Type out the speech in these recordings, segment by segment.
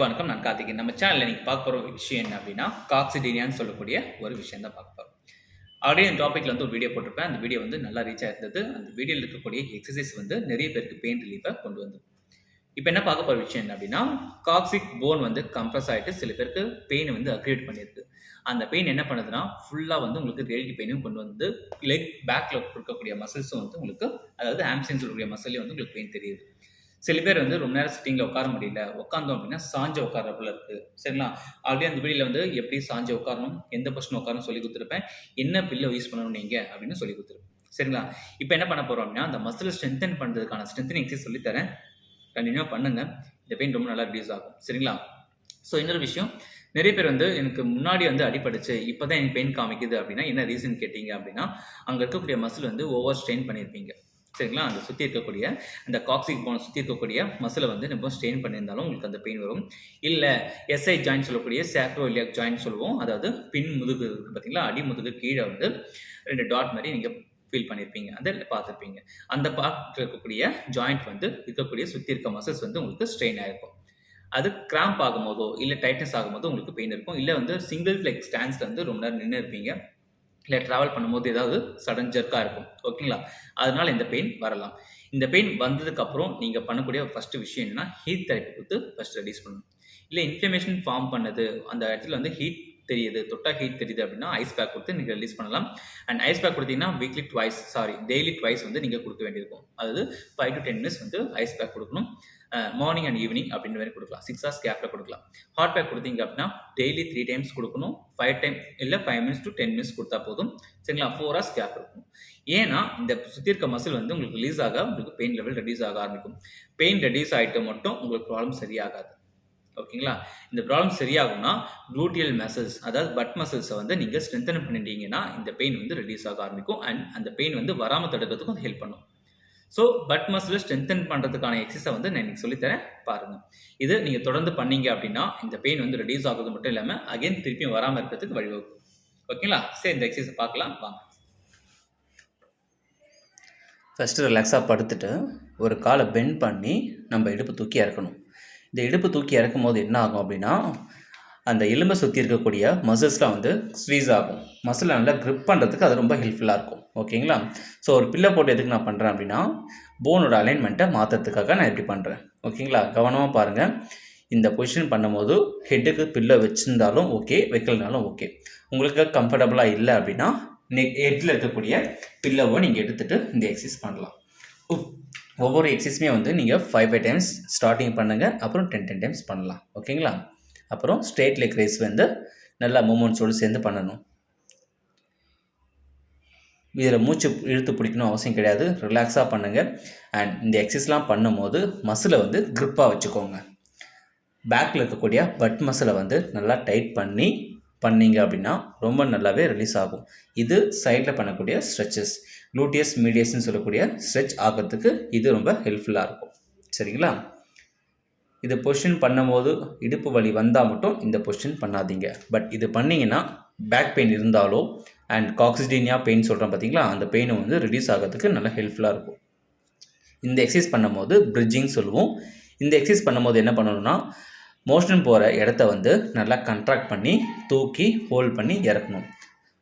வணக்கம். நான் கார்த்திகேயன். நம்ம சேனலில் நீங்கள் பார்க்க போகிற விஷயம் என்ன அப்படின்னா, காக்சிடீனியான்னு சொல்லக்கூடிய ஒரு விஷயம் தான் பார்க்க போகிறோம். ஆல்ரெடி இந்த டாப்பிக்கில் ஒரு வீடியோ போட்டிருப்பேன். அந்த வீடியோ நல்லா ரீச் ஆயிருந்தது. அந்த வீடியோவில் இருக்கக்கூடிய எக்ஸசைஸ் நிறைய பேருக்கு பெயின் ரிலீஃபை கொண்டு வந்து. இப்போ என்ன பார்க்க போகிற விஷயம் என்ன அப்படின்னா, காக்சிக் போன் கம்ப்ரஸ் ஆகிட்டு சில பேருக்கு பெயின் அக்ரிவேட் பண்ணியிருக்கு. அந்த பெயின் என்ன பண்ணுதுன்னா, ஃபுல்லாக உங்களுக்கு ரியலிட்டி பெயினும் கொண்டு வந்து லெக் பேக்கில் இருக்கக்கூடிய மசில்ஸும் உங்களுக்கு, அதாவது ஹாம்ஸ்ட்ரிங்ஸ் சொல்லக்கூடிய மசிலே உங்களுக்கு பெயின் தெரியுது. சில பேர் ரொம்ப நேரம் சிட்டிங்கில் உட்கார முடியல, உட்காந்தோம் அப்படின்னா சாஞ்சு உட்காரப்புல இருக்குது. சரிங்களா? ஆல்ரெடி அந்த வீடியோவில் எப்படி சாஞ்சு உட்காரணும், எந்த பொசிஷன் உட்காரணும் சொல்லி கொடுத்துருப்பேன். என்ன பில்லை யூஸ் பண்ணணும் நீங்கள் அப்படின்னு சொல்லி கொடுத்துருப்பேன். சரிங்களா? இப்போ என்ன பண்ண போகிறோம் அப்படின்னா, அந்த மசில் ஸ்ட்ரென்தன் பண்ணுறதுக்கான ஸ்ட்ரென்தனிங் எக்ஸசைஸ் சொல்லித்தரேன். கண்டினியூவாக பண்ணுங்கள். இந்த பெயின் ரொம்ப நல்லா ரிடியூஸ் ஆகும். சரிங்களா? ஸோ இன்னொரு விஷயம், நிறைய பேர் எனக்கு முன்னாடி அடிபடுச்சு, இப்போ தான் எனக்கு பெயின் காமிக்குது அப்படின்னா என்ன ரீசன் கேட்டிங்க அப்படின்னா, அங்கே இருக்கக்கூடிய மசில் ஓவர் ஸ்ட்ரெயின் பண்ணியிருப்பீங்க. சரிங்களா? அந்த சுற்றி இருக்கக்கூடிய அந்த காக்சிக் போனை சுற்றி இருக்கக்கூடிய மசிலை நம்ம ஸ்ட்ரெயின் பண்ணியிருந்தாலும் உங்களுக்கு அந்த பெயின் வரும். இல்லை எஸ்ஐ ஜாயிண்ட் சொல்லக்கூடிய சாக்ரோயிலியாக் ஜாயிண்ட் சொல்லுவோம். அதாவது பின் முதுகு இருக்குது பார்த்தீங்களா, அடி முதுகு கீழே 2 டாட் மாதிரி நீங்கள் ஃபீல் பண்ணியிருப்பீங்க, அதை பார்த்துருப்பீங்க. அந்த பார்ட்டில் இருக்கக்கூடிய ஜாயிண்ட் இருக்கக்கூடிய சுற்றி இருக்க மசில்ஸ் உங்களுக்கு ஸ்ட்ரெயின் ஆகிருக்கும். அது கிராம்ப் ஆகும்போதோ இல்லை டைட்னஸ் ஆகும்போதோ உங்களுக்கு பெயின் இருக்கும். இல்லை சிங்கிள் லெக் ஸ்டாண்ட்ஸில் ரொம்ப நேரம் நின்று இருப்பீங்க, இல்லை ட்ராவல் பண்ணும்போது ஏதாவது சடன் ஜர்க்காக இருக்கும். ஓகேங்களா? அதனால் இந்த பெயின் வரலாம். இந்த பெயின் வந்ததுக்கப்புறம் நீங்கள் பண்ணக்கூடிய ஃபஸ்ட்டு விஷயம் என்னென்னா, ஹீட் தெரப்பி கொடுத்து ஃபஸ்ட் ரெடியூஸ் பண்ணணும். இல்லை இன்ஃப்ளமேஷன் ஃபார்ம் பண்ணுது, அந்த இடத்துல ஹீட் தெரியுது, தொட்டா ஹீட் தெரியுது அப்படின்னா ஐஸ் பேக் கொடுத்து நீங்கள் ரிலீஸ் பண்ணலாம். அண்ட் ஐஸ் பேக் கொடுத்தீங்கன்னா டெய்லி ட்வைஸ் நீங்கள் கொடுக்க வேண்டியிருக்கும். அதாவது 5 to 10 minutes ஐஸ் பேக் கொடுக்கணும். மார்னிங் அண்ட் ஈவினிங் அப்படின்னு மாதிரி கொடுக்கலாம். 6 hours கேப்பில் கொடுக்கலாம். ஹாட் பேக் கொடுத்தீங்க அப்படின்னா டெய்லி 3 times கொடுக்கணும். 5 times இல்லை 5 minutes to 10 minutes கொடுத்தா போதும். சரிங்களா? 4 hours கேப் இருக்கணும். ஏன்னா இந்த சுற்றி இருக்க மசில் உங்களுக்கு ரிலீஸ் ஆக உங்களுக்கு பெயின் லெவல் ரெடியூஸ் ஆக ஆரம்பிக்கும். பெயின் ரெடியூஸ் ஆகிட்டு மட்டும் உங்களுக்கு ப்ராப்ளம் சரியாகாது. ஓகேங்களா? இந்த ப்ராப்ளம் சரியாகும்னா குளூட்டியல் மசில்ஸ், அதாவது பட் மசில்ஸை நீங்கள் ஸ்ட்ரென்தன் பண்ணிட்டீங்கன்னா இந்த பெயின் ரெடியூஸ் ஆக ஆரம்பிக்கும். அண்ட் அந்த பெயின் வராமல் தடுக்கிறதுக்கும் ஹெல்ப் பண்ணும். ஸோ பட் மசில் ஸ்ட்ரென்தன் பண்ணுறதுக்கான எக்ஸசைஸை நான் இன்னைக்கு சொல்லித்தரேன் பாருங்கள். இது நீங்கள் தொடர்ந்து பண்ணீங்க அப்படின்னா இந்த பெயின் ரெடியூஸ் ஆகுறது மட்டும் இல்லாமல் அகைன் திருப்பியும் வராமல் இருக்கிறதுக்கு வழிவகுக்கும். ஓகேங்களா? சரி, இந்த எக்ஸசைஸை பார்க்கலாம் வாங்க. ஃபஸ்ட்டு ரிலாக்ஸாக படுத்துட்டு ஒரு காலை பெண்ட் பண்ணி நம்ம இடுப்பு தூக்கி இறக்கணும். இந்த இடுப்பு தூக்கி இறக்கும் போது என்ன ஆகும் அப்படின்னா, அந்த எலும்பை சுற்றி இருக்கக்கூடிய மசில்ஸ்லாம் ஸ்வீஸ் ஆகும். மசிலை நல்லா க்ரிப் பண்ணுறதுக்கு அது ரொம்ப ஹெல்ப்ஃபுல்லாக இருக்கும். ஓகேங்களா? ஸோ ஒரு பில்லை போட்டு எதுக்கு நான் பண்ணுறேன் அப்படின்னா, போனோட அலைன்மெண்ட்டை மாற்றுறதுக்காக நான் இப்படி பண்ணுறேன். ஓகேங்களா? கவனமாக பாருங்கள். இந்த பொசிஷன் பண்ணும்போது ஹெட்டுக்கு பில்லை வச்சுருந்தாலும் ஓகே, வைக்கலனாலும் ஓகே. உங்களுக்கு கம்ஃபர்டபுளாக இல்லை அப்படின்னா ஹெட்டில் இருக்கக்கூடிய பில்லோவை நீங்கள் எடுத்துகிட்டு இந்த எக்ஸசைஸ் பண்ணலாம். ஒவ்வொரு எக்ஸசைஸுமே நீங்கள் 5 times ஸ்டார்டிங் பண்ணுங்கள், அப்புறம் 10 times பண்ணலாம். ஓகேங்களா? அப்புறம் ஸ்ட்ரெயிட் லெக் ரேஸ் நல்லா மூமெண்ட்ஸோடு சேர்ந்து பண்ணணும். இதில் மூச்சு இழுத்து பிடிக்கணும் அவசியம் கிடையாது, ரிலாக்ஸாக பண்ணுங்கள். அண்ட் இந்த எக்ஸசைஸ்லாம் பண்ணும்போது மசிலை க்ரிப்பாக வச்சுக்கோங்க. பேக்கில் இருக்கக்கூடிய பட் மசிலை நல்லா டைட் பண்ணிங்க அப்படின்னா ரொம்ப நல்லாவே ரிலீஸ் ஆகும். இது சைடில் பண்ணக்கூடிய ஸ்ட்ரெச்சஸ், க்ளூட்டியஸ் மீடியஸ்ன்னு சொல்லக்கூடிய ஸ்ட்ரெச் ஆகிறதுக்கு இது ரொம்ப ஹெல்ப்ஃபுல்லாக இருக்கும். சரிங்களா? இது பொசிஷன் பண்ணும்போது இடுப்பு வலி வந்தால் மட்டும் இந்த பொசிஷன் பண்ணாதீங்க. பட் இது பண்ணிங்கன்னா பேக் பெயின் இருந்தாலோ அண்ட் காக்சிடீனியா பெயின் சொல்கிறோம் பார்த்தீங்களா, அந்த பெயினை ரிடியூஸ் ஆகிறதுக்கு நல்லா ஹெல்ப்ஃபுல்லாக இருக்கும். இந்த எக்ஸசைஸ் பண்ணும்போது பிரிட்ஜிங் சொல்லுவோம். இந்த எக்ஸசைஸ் பண்ணும்போது என்ன பண்ணணும்னா, மோஷன் போகிற இடத்த நல்லா கண்ட்ராக்ட் பண்ணி தூக்கி ஹோல்ட் பண்ணி இறக்கணும்.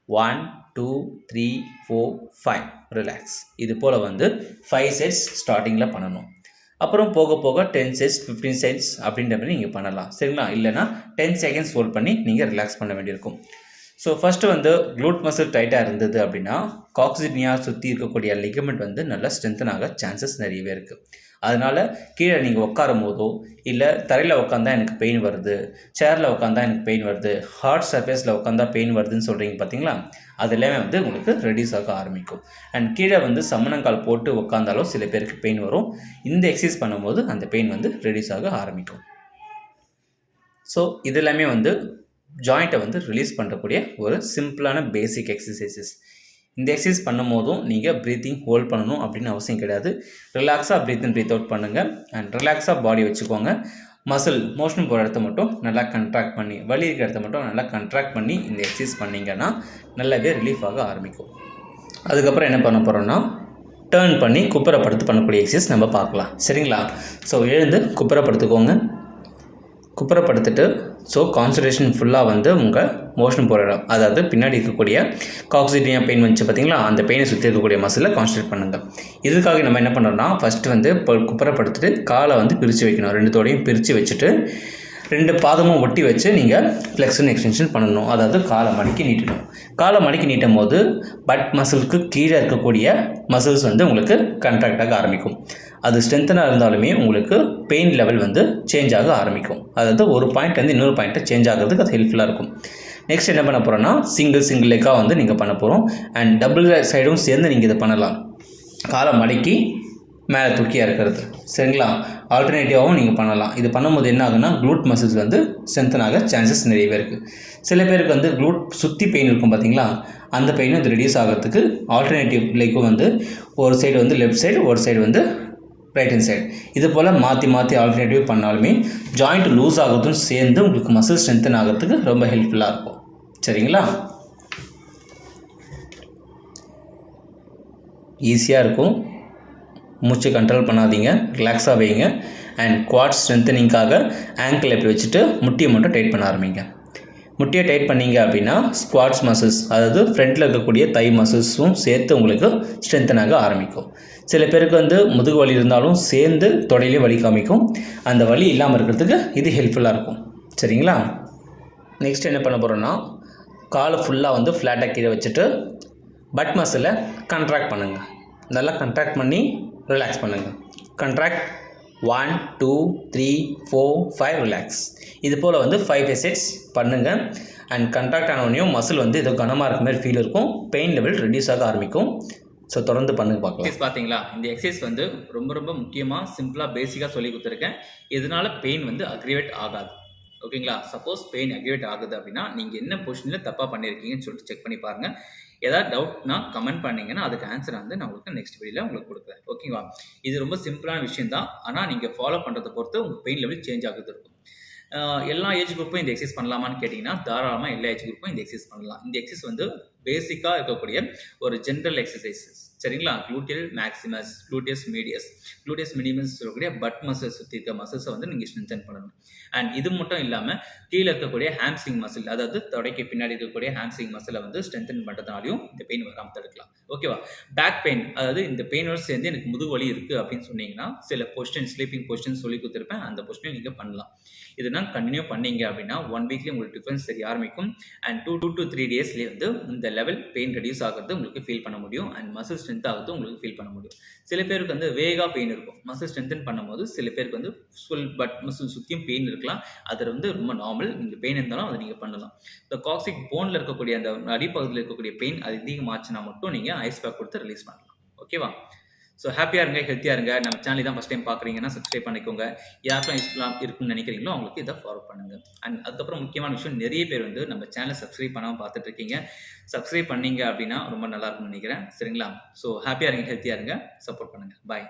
1 2 3 4 5 ரிலாக்ஸ். இது போல் 5 sets ஸ்டார்டிங்கில் பண்ணணும். அப்புறம் போக போக 10 sets 15 sets அப்படின்ற மாதிரி நீங்கள் பண்ணலாம். சரிங்களா? இல்லைனா 10 seconds ஹோல்ட் பண்ணி நீங்கள் ரிலாக்ஸ் பண்ண வேண்டியிருக்கும். ஸோ ஃபஸ்ட்டு க்ளூட் மசில் டைட்டாக இருந்தது அப்படின்னா காக்சிடினியா சுற்றி இருக்கக்கூடிய லிகமெண்ட் நல்லா ஸ்ட்ரென்தன் ஆக சான்சஸ் நிறையவே இருக்குது. அதனால் கீழே நீங்கள் உட்காரும் போதோ இல்லை தரையில் உட்காந்தா எனக்கு பெயின் வருது, சேரில் உட்காந்தா எனக்கு பெயின் வருது, ஹார்ட் சர்ஃபேஸில் உட்காந்தா பெயின் வருதுன்னு சொல்கிறீங்க பார்த்தீங்களா, அது எல்லாமே உங்களுக்கு ரெடியூஸ் ஆக ஆரம்பிக்கும். அண்ட் கீழே சமணங்கால் போட்டு உட்காந்தாலும் சில பேருக்கு பெயின் வரும். இந்த எக்ஸசைஸ் பண்ணும்போது அந்த பெயின் ரெடியூஸ் ஆக ஆரம்பிக்கும். ஸோ இது எல்லாமே ஜாயிண்ட்டை ரிலீஸ் பண்ணக்கூடிய ஒரு சிம்பிளான பேசிக் எக்ஸசைசஸ். இந்த எக்ஸசைஸ் பண்ணும் போதும் நீங்கள் ப்ரீத்திங் ஹோல்ட் பண்ணணும் அப்படின்னு அவசியம் கிடையாது. ரிலாக்ஸாக ப்ரீத் இன் ப்ரீத் அவுட் பண்ணுங்கள். அண்ட் ரிலாக்ஸாக பாடி வச்சுக்கோங்க. மசில் மோஷன் போகிற இடத்த மட்டும் நல்லா கண்ட்ராக்ட் பண்ணி, வலி இருக்கிற இடத்த மட்டும் நல்லா கண்ட்ராக்ட் பண்ணி இந்த எக்ஸசைஸ் பண்ணிங்கன்னா நல்லாவே ரிலீஃப் ஆக ஆரம்பிக்கும். அதுக்கப்புறம் என்ன பண்ண போகிறோன்னா, டர்ன் பண்ணி குப்புறப்படுத்து பண்ணக்கூடிய எக்ஸசைஸ் நம்ம பார்க்கலாம். சரிங்களா? ஸோ எழுந்து குப்புறப்படுத்துக்கோங்க. குப்புறப்படுத்திட்டு ஸோ கான்சன்ட்ரேஷன் ஃபுல்லாக வந்து உங்கள் மோஷன் போகிற இடம், அதாவது பின்னாடி இருக்கக்கூடிய காக்சிடினியா பெயின் வந்துச்சு பார்த்தீங்களா, அந்த பெயினை சுற்றி இருக்கக்கூடிய மசிலை கான்சன்ட்ரேட் பண்ணுங்கள். இதுக்காக நம்ம என்ன பண்ணுறோம்னா, ஃபஸ்ட்டு வந்து குப்புறப்படுத்திட்டு காலை வந்து பிரித்து வைக்கணும். 2 தோடையும் பிரித்து வச்சுட்டு 2 பாதமும் ஒட்டி வச்சு நீங்கள் ஃப்ளெக்ஷன் எக்ஸ்டென்ஷன் பண்ணணும். அதாவது காலை மடக்கி நீட்டணும். காலை மடக்கி நீட்டும் போது பட் மசிலுக்கு கீழே இருக்கக்கூடிய மசில்ஸ் வந்து உங்களுக்கு கண்ட்ராக்ட் ஆக ஆரம்பிக்கும். அது ஸ்ட்ரென்த்தனாக இருந்தாலுமே உங்களுக்கு பெயின் லெவல் வந்து சேஞ்ச் ஆக ஆரம்பிக்கும். அதாவது ஒரு பாயிண்ட்லேருந்து இன்னொரு பாயிண்ட்டை சேஞ்ச் ஆகிறதுக்கு அது ஹெல்ப்ஃபுல்லாக இருக்கும். நெக்ஸ்ட் என்ன பண்ண போகிறோன்னா, சிங்கிள் லெக்காக வந்து நீங்கள் பண்ண போகிறோம். அண்ட் டபுள் சைடும் சேர்ந்து நீங்கள் இதை பண்ணலாம். காலை மடக்கி மேலே தூக்கியாக இருக்கிறது, சரிங்களா? ஆல்டர்னேட்டிவாகவும் நீங்கள் பண்ணலாம். இது பண்ணும்போது என்ன ஆகுனா, க்ளூட் மசில்ஸ் வந்து ஸ்ட்ரென்த்தன் ஆக சான்சஸ் நிறையவே இருக்குது. சில பேருக்கு வந்து க்ளூட் சுற்றி பெயின் இருக்கும் பார்த்தீங்களா, அந்த பெயினும் இது ரெடியூஸ் ஆகிறதுக்கு ஆல்டர்னேட்டிவ் லெக்கும் வந்து ஒரு சைடு வந்து லெஃப்ட் சைடு, ஒரு சைடு வந்து ரைட் ஹேண்ட் சைடு, இது போல் மாற்றி ஆல்டர்னேட்டிவ் பண்ணாலுமே ஜாயிண்ட் லூஸ் ஆகிறதும் சேர்ந்து உங்களுக்கு மசில் ஸ்ட்ரென்த்தன் ஆகிறதுக்கு ரொம்ப ஹெல்ப்ஃபுல்லாக இருக்கும். சரிங்களா? ஈஸியாக இருக்கும். மூச்சு கண்ட்ரோல் பண்ணாதீங்க, ரிலாக்ஸாக வைங்க. அண்ட் குவாட்ஸ் ஸ்ட்ரென்த்தனிங்காக ஆங்கிள் எப்படி வச்சுட்டு முட்டியை மட்டும் டைட் பண்ண ஆரம்பிங்க. முட்டியை டைட் பண்ணிங்க அப்படின்னா ஸ்குவாட்ஸ் மசில்ஸ், அதாவது ஃப்ரண்ட்டில் இருக்கக்கூடிய தை மசில்ஸும் சேர்த்து உங்களுக்கு ஸ்ட்ரென்த்தனாக ஆரம்பிக்கும். சில பேருக்கு வந்து முதுகு வலி இருந்தாலும் சேர்ந்து தொடையிலே வலி காமிக்கும். அந்த வலி இல்லாமல் இருக்கிறதுக்கு இது ஹெல்ப்ஃபுல்லாக இருக்கும். சரிங்களா? நெக்ஸ்ட் என்ன பண்ண போகிறோன்னா, காலை ஃபுல்லாக வந்து ஃப்ளாட்டாக கீழே வச்சுட்டு பட் மசிலை கண்ட்ராக்ட் பண்ணுங்கள். நல்லா கண்ட்ராக்ட் பண்ணி ரிலாக்ஸ் பண்ணுங்கள். Contract 1 2 3 4 5 relax. இது போல் வந்து 5 செட்ஸ் பண்ணுங்கள். அண்ட் கண்ட்ராக்ட் ஆனவனையும் மசில் வந்து ஏதோ கனமாக இருக்க மாதிரி ஃபீல் இருக்கும். பெயின் லெவல் ரெடியூஸ் ஆக ஆரம்பிக்கும். ஸோ தொடர்ந்து பண்ணுங்க பார்க்கலாம். பார்த்தீங்களா, இந்த எக்ஸசைஸ் வந்து ரொம்ப முக்கியமாக சிம்பிளாக பேசிக்காக சொல்லி கொடுத்துருக்கேன். இதனால் பெயின் வந்து அக்ரிவேட் ஆகாது. ஓகேங்களா? சப்போஸ் பெயின் அக்ரிவேட் ஆகுது அப்படின்னா நீங்கள் என்ன பொசிஷனில் தப்பாக பண்ணியிருக்கீங்கன்னு சொல்லிட்டு செக் பண்ணி பாருங்கள். ஏதாவது டவுட்னா கமெண்ட் பண்ணிங்கன்னா அதுக்கு ஆன்சர் வந்து நான் உங்களுக்கு நெக்ஸ்ட் வீடியோவில் உங்களுக்கு கொடுக்குறேன். ஓகேவா? இது ரொம்ப சிம்பிளான விஷயம் தான். ஆனால் நீங்கள் ஃபாலோ பண்ணுறதை பொறுத்து உங்கள் பெயின் லெவல் சேஞ்ச் ஆகுது இருக்கும். எல்லா ஏஜ் குரூப்பும் இந்த எக்ஸசைஸ் பண்ணலாமான்னு கேட்டிங்கன்னா தாராளமாக எல்லா ஏஜ் குரூப்பும் இந்த எக்ஸசைஸ் பண்ணலாம். இந்த எக்ஸசைஸ் வந்து பேசிக்காக இருக்கக்கூடிய ஒரு ஜென்ரல் எக்ஸசைசஸ். சரிங்களா? குளூட்டியல் மேக்ஸிமஸ், குளூட்டியஸ் மீடியமஸ் சொல்லக்கூடிய பட் மசில்ஸ் சுற்றி இருக்க மசில்ஸை வந்து நீங்கள் ஸ்ட்ரென்தன் பண்ணணும். அண்ட் இது மட்டும் இல்லாமல் கீழே இருக்கக்கூடிய ஹாம்ஸ்ட்ரிங் மசில், அதாவது தொடைக்கு பின்னாடி இருக்கக்கூடிய ஹாம்ஸ்ட்ரிங் மசிலை வந்து ஸ்ட்ரென்தன் பண்ணுறதுனாலையும் இந்த பெயின் வராமல் தடுக்கலாம். ஓகேவா? பேக் பெயின், அதாவது இந்த பெயினோடு சேர்ந்து எனக்கு முதுகு வலி இருக்குது அப்படின்னு சொன்னீங்கன்னா சில பொசிஷன், ஸ்லீப்பிங் பொசிஷன் சொல்லி கொடுத்துருப்பேன். அந்த பொசிஷனை நீங்கள் பண்ணலாம். இதெல்லாம் கண்டினியூ பண்ணீங்க அப்படின்னா 1 வீக்லேயே உங்களுக்கு டிஃபரன்ஸ் தெரிய ஆரம்பிக்கும். அண்ட் 2 to 3 டேஸ்லேயே வந்து இந்த லெவல் பெயின் ரெடியூஸ் ஆகிறது உங்களுக்கு ஃபீல் பண்ண முடியும். அண்ட் மசில் ஸ்ட்ரென்த் ஆகுது உங்களுக்கு ஃபீல் பண்ண முடியும். சில பேருக்கு வந்து வேகா பெயின் இருக்கும். மசில் ஸ்ட்ரென்தன் பண்ணும்போது சில பேருக்கு வந்து ஃபுல் பட் மசில் சுற்றியும் பெயின் இருக்கலாம். அது வந்து ரொம்ப நார்மல். நீங்கள் பெயின் இருந்தாலும் அதை நீங்கள் பண்ணலாம். இந்த காக்சிக் போனில் இருக்கக்கூடிய அந்த அடிப்பகுதியில் இருக்கக்கூடிய பெயின் அது அதிகமாச்சுன்னா மட்டும் நீங்கள் ஐஸ் பேக் கொடுத்து ரிலீஸ் பண்ணலாம். ஓகேவா? ஸோ ஹாப்பியாக இருங்க, ஹெல்த்தியாக இருங்க. நம்ம சேனல் தான் ஃபஸ்ட் டைம் பார்க்குறீங்கன்னா சப்ஸ்கிரைப் பண்ணிக்கோங்க. யாருக்கெல்லாம் யூஸ்ஃபுல்லாக இருக்குன்னு நினைக்கிறீங்களோ அவங்களுக்கு இதை ஃபாலோ பண்ணுங்கள். அண்ட் அதுக்கப்புறம் முக்கியமான விஷயம், நிறைய பேர் வந்து நம்ம சேனலை சப்ஸ்கிரைப் பண்ணாமல் பார்த்துட்டு இருக்கீங்க. சப்ஸ்கிரைப் பண்ணீங்க அப்படின்னா ரொம்ப நல்லா இருக்கும்னு நினைக்கிறேன். சரிங்களா? ஸோ ஹாப்பியாக இருங்க, ஹெல்த்தியாக இருங்க, சப்போர்ட் பண்ணுங்கள். பாய்.